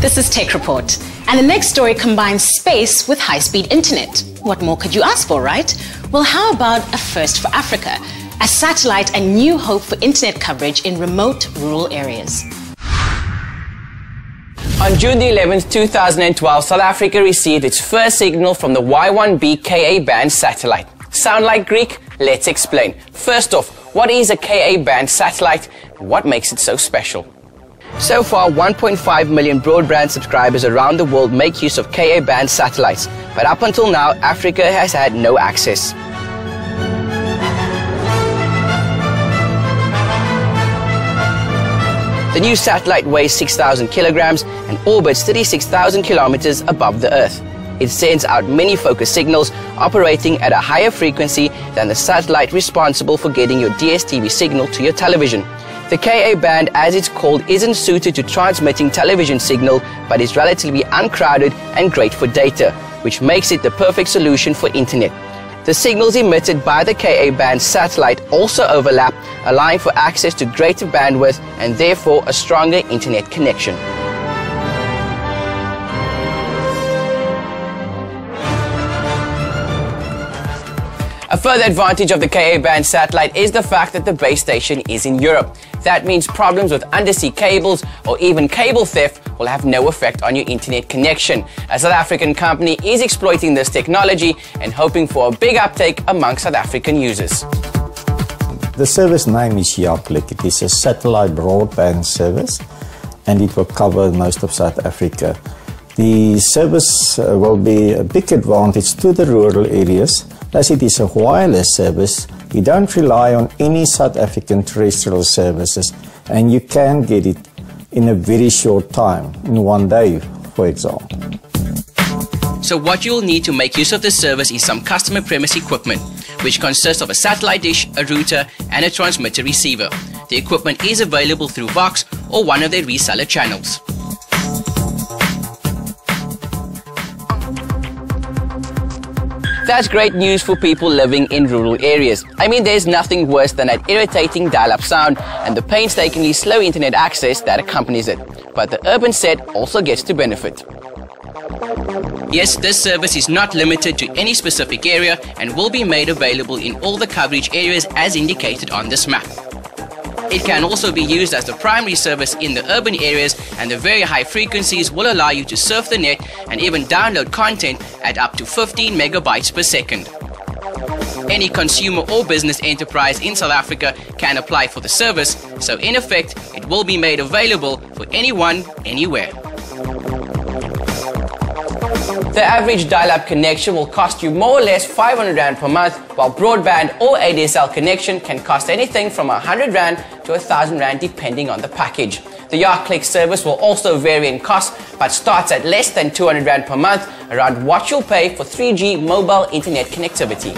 This is TechReport, and the next story combines space with high-speed internet. What more could you ask for, right? Well, how about a first for Africa? A satellite and new hope for internet coverage in remote rural areas. On June the 11th, 2012, South Africa received its first signal from the Y1B Ka-band satellite. Sound like Greek? Let's explain. First off, what is a Ka-band satellite and what makes it so special? So far, 1.5 million broadband subscribers around the world make use of Ka-band satellites, but up until now, Africa has had no access. The new satellite weighs 6,000 kilograms and orbits 36,000 kilometers above the Earth. It sends out many focus signals, operating at a higher frequency than the satellite responsible for getting your DSTV signal to your television. The Ka-band, as it's called, isn't suited to transmitting television signal, but is relatively uncrowded and great for data, which makes it the perfect solution for internet. The signals emitted by the Ka-band satellite also overlap, allowing for access to greater bandwidth and therefore a stronger internet connection. A further advantage of the Ka-band satellite is the fact that the base station is in Europe. That means problems with undersea cables or even cable theft will have no effect on your internet connection. A South African company is exploiting this technology and hoping for a big uptake among South African users. The service name is YahClick. It is a satellite broadband service and it will cover most of South Africa. The service will be a big advantage to the rural areas. As it is a wireless service, you don't rely on any South African terrestrial services and you can get it in a very short time, in one day, for example. So what you'll need to make use of this service is some customer premise equipment, which consists of a satellite dish, a router and a transmitter receiver. The equipment is available through Vox or one of their reseller channels. That's great news for people living in rural areas. I mean, there's nothing worse than that irritating dial-up sound and the painstakingly slow internet access that accompanies it. But the urban set also gets to benefit. Yes, this service is not limited to any specific area and will be made available in all the coverage areas as indicated on this map. It can also be used as the primary service in the urban areas, and the very high frequencies will allow you to surf the net and even download content at up to 15 megabytes per second. Any consumer or business enterprise in South Africa can apply for the service, so in effect, it will be made available for anyone, anywhere. The average dial-up connection will cost you more or less 500 Rand per month, while broadband or ADSL connection can cost anything from 100 Rand to 1,000 Rand depending on the package. The YachClick service will also vary in cost, but starts at less than 200 Rand per month, around what you'll pay for 3G mobile internet connectivity.